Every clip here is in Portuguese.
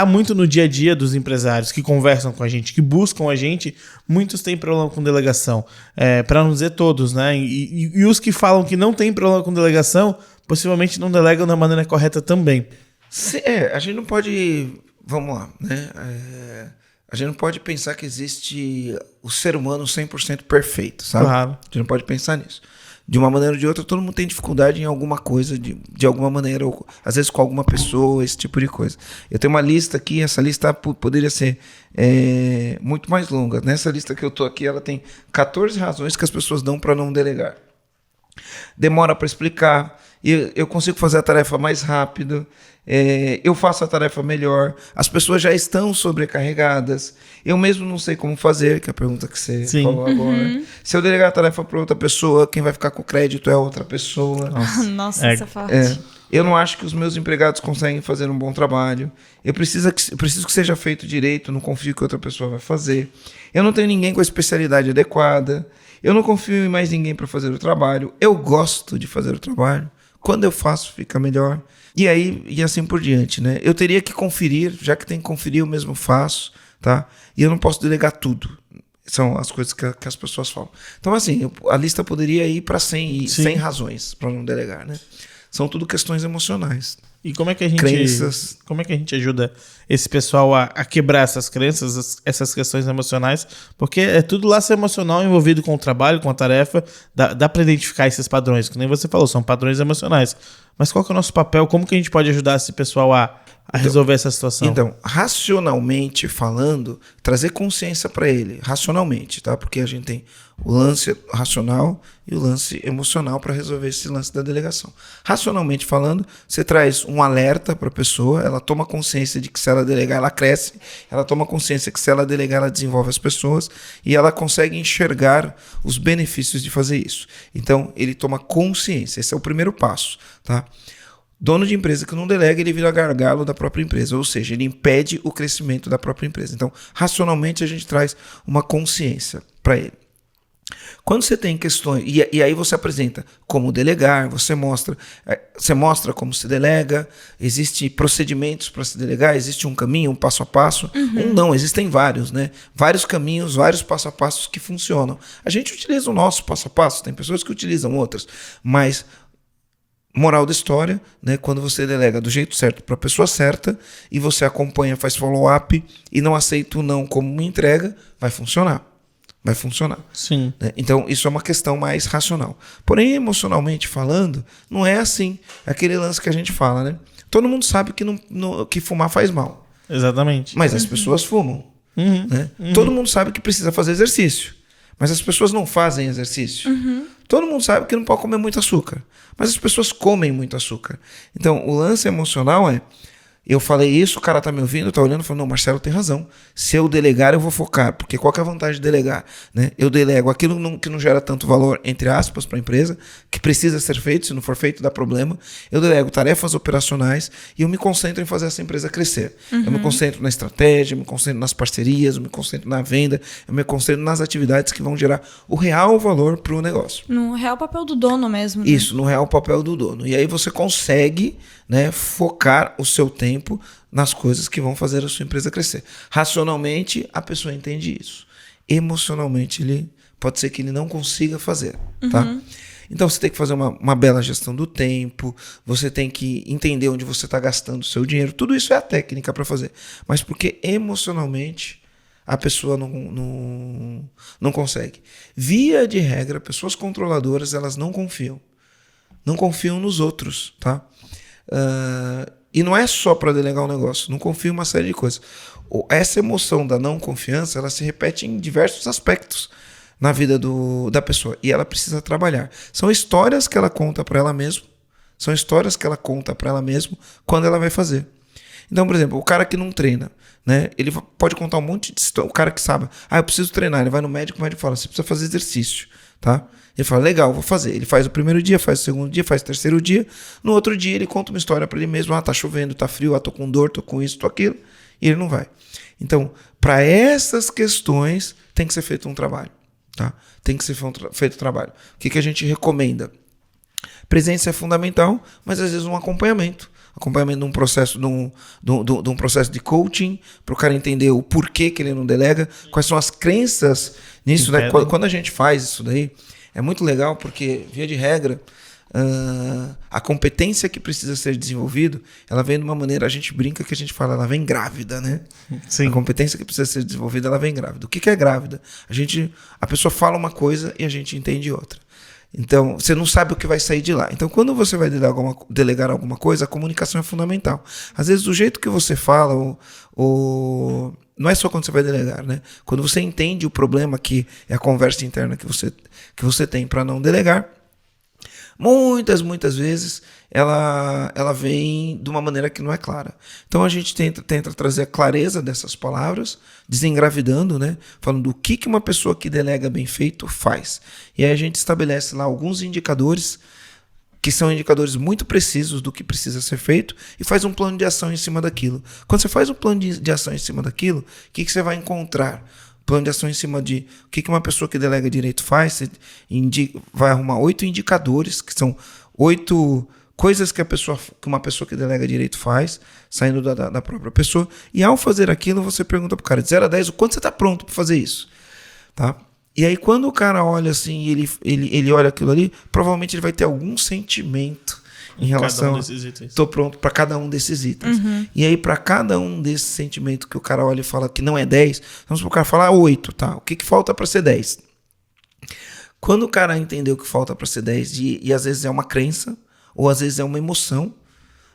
tá muito no dia a dia dos empresários que conversam com a gente, que buscam a gente, muitos têm problema com delegação. Para não dizer todos, né? E os que falam que não tem problema com delegação, possivelmente não delegam da maneira correta também. A gente não pode... Vamos lá, né? A gente não pode pensar que existe o ser humano 100% perfeito, sabe? Claro. A gente não pode pensar nisso. De uma maneira ou de outra, todo mundo tem dificuldade em alguma coisa, de alguma maneira, ou às vezes com alguma pessoa, esse tipo de coisa. Eu tenho uma lista aqui, essa lista poderia ser muito mais longa. Nessa lista que eu tô aqui, ela tem 14 razões que as pessoas dão para não delegar. Demora para explicar, eu consigo fazer a tarefa mais rápido, eu faço a tarefa melhor, as pessoas já estão sobrecarregadas, eu mesmo não sei como fazer, que é a pergunta que você falou agora. Se eu delegar a tarefa para outra pessoa, quem vai ficar com o crédito é outra pessoa. Nossa, essa parte. Eu não acho que os meus empregados conseguem fazer um bom trabalho. Eu preciso que seja feito direito, não confio que outra pessoa vai fazer. Eu não tenho ninguém com a especialidade adequada. Eu não confio em mais ninguém para fazer o trabalho. Eu gosto de fazer o trabalho. Quando eu faço, fica melhor. E assim por diante, né? Eu teria que conferir, já que tem que conferir, eu mesmo faço, tá? E eu não posso delegar tudo. São as coisas que as pessoas falam. Então, assim, a lista poderia ir para 100 razões para não delegar, né? São tudo questões emocionais. E como é que a gente ajuda esse pessoal a quebrar essas crenças, essas questões emocionais? Porque é tudo laço emocional envolvido com o trabalho, com a tarefa. Dá para identificar esses padrões, que nem você falou, são padrões emocionais. Mas qual que é o nosso papel? Como que a gente pode ajudar esse pessoal a resolver essa situação? Então, racionalmente falando, trazer consciência para ele, racionalmente, tá? Porque a gente tem o lance racional e o lance emocional para resolver esse lance da delegação. Racionalmente falando, você traz um alerta para a pessoa, ela toma consciência de que se ela delegar, ela cresce, ela toma consciência que se ela delegar, ela desenvolve as pessoas e ela consegue enxergar os benefícios de fazer isso. Então, ele toma consciência, esse é o primeiro passo, tá? Dono de empresa que não delega, ele vira gargalo da própria empresa, ou seja, ele impede o crescimento da própria empresa. Então, racionalmente, a gente traz uma consciência para ele. Quando você tem questões, e aí você apresenta como delegar, você mostra como se delega, existem procedimentos para se delegar, existe um caminho, um passo a passo, não, existem vários, né? Vários caminhos, vários passo a passos que funcionam. A gente utiliza o nosso passo a passo, tem pessoas que utilizam outras, mas moral da história, né? Quando você delega do jeito certo para a pessoa certa e você acompanha, faz follow-up e não aceita o não como uma entrega, vai funcionar. Vai funcionar. Sim. Né? Então, isso é uma questão mais racional. Porém, emocionalmente falando, não é assim. É aquele lance que a gente fala, né? Todo mundo sabe que fumar faz mal. Exatamente. Mas as pessoas fumam. Né? Todo mundo sabe que precisa fazer exercício. Mas as pessoas não fazem exercício. Todo mundo sabe que não pode comer muito açúcar. Mas as pessoas comem muito açúcar. Então, o lance emocional é... Eu falei isso, o cara tá me ouvindo, tá olhando e falando, não, Marcelo tem razão. Se eu delegar, eu vou focar. Porque qual que é a vantagem de delegar? Né? Eu delego aquilo que não gera tanto valor, entre aspas, para a empresa, que precisa ser feito, se não for feito, dá problema. Eu delego tarefas operacionais e eu me concentro em fazer essa empresa crescer. Eu me concentro na estratégia, eu me concentro nas parcerias, eu me concentro na venda, eu me concentro nas atividades que vão gerar o real valor para o negócio. No real papel do dono mesmo. Né? Isso, no real papel do dono. E aí você consegue, né, focar o seu tempo nas coisas que vão fazer a sua empresa crescer. Racionalmente, a pessoa entende isso. Emocionalmente, pode ser que ele não consiga fazer. Tá? Então, você tem que fazer uma bela gestão do tempo, você tem que entender onde você está gastando o seu dinheiro. Tudo isso é a técnica para fazer. Mas porque emocionalmente a pessoa não consegue. Via de regra, pessoas controladoras, elas não confiam. Não confiam nos outros, tá? E não é só para delegar um negócio, não confio em uma série de coisas. Essa emoção da não confiança, ela se repete em diversos aspectos na vida da pessoa e ela precisa trabalhar. São histórias que ela conta para ela mesma, quando ela vai fazer. Então, por exemplo, o cara que não treina, né? Ele pode contar um monte de história. O cara que sabe, eu preciso treinar, ele vai no médico, o médico fala, você precisa fazer exercício, tá? Ele fala, legal, vou fazer. Ele faz o primeiro dia, faz o segundo dia, faz o terceiro dia. No outro dia ele conta uma história para ele mesmo. Tá chovendo, tá frio, tô com dor, tô com isso, tô aquilo. E ele não vai. Então, para essas questões tem que ser feito um trabalho. Tá? Tem que ser feito um trabalho. O que a gente recomenda? Presença é fundamental, mas às vezes um acompanhamento. acompanhamento de um processo de um processo de coaching, para o cara entender o porquê que ele não delega, quais são as crenças nisso, né? Quando a gente faz isso daí, é muito legal, porque, via de regra, a competência que precisa ser desenvolvida, ela vem de uma maneira, a gente brinca que a gente fala, ela vem grávida, né? Sim. A competência que precisa ser desenvolvida, ela vem grávida. O que é grávida? A pessoa fala uma coisa e a gente entende outra. Então, você não sabe o que vai sair de lá. Então, quando você vai delegar alguma coisa, a comunicação é fundamental. Às vezes, o jeito que você fala, não é só quando você vai delegar, né? Quando você entende o problema, que é a conversa interna que você tem para não delegar, muitas vezes ela vem de uma maneira que não é clara. Então a gente tenta trazer a clareza dessas palavras, desengravidando, né? Falando do que uma pessoa que delega bem feito faz. E aí a gente estabelece lá alguns indicadores, que são indicadores muito precisos do que precisa ser feito, e faz um plano de ação em cima daquilo. Quando você faz um plano de ação em cima daquilo, o que você vai encontrar? Plano de ação em cima de o que uma pessoa que delega direito faz, você vai arrumar 8 indicadores, que são 8 coisas que uma pessoa que delega direito faz, saindo da própria pessoa, e ao fazer aquilo, você pergunta pro cara, de 0 a 10, o quanto você está pronto para fazer isso? Tá? E aí, quando o cara olha assim, ele olha aquilo ali, provavelmente ele vai ter algum sentimento em relação a estou pronto para cada um desses itens. E aí, para cada um desses sentimentos que o cara olha e fala que não é 10, vamos pro cara falar 8, tá? O que falta para ser 10? Quando o cara entendeu que falta para ser 10, e às vezes é uma crença, ou às vezes é uma emoção,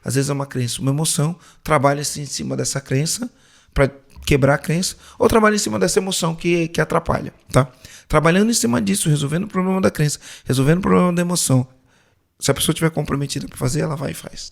às vezes é uma crença, uma emoção, trabalha-se em cima dessa crença para quebrar a crença, ou trabalha em cima dessa emoção que atrapalha, tá? Trabalhando em cima disso, resolvendo o problema da crença, resolvendo o problema da emoção. Se a pessoa estiver comprometida para fazer, ela vai e faz.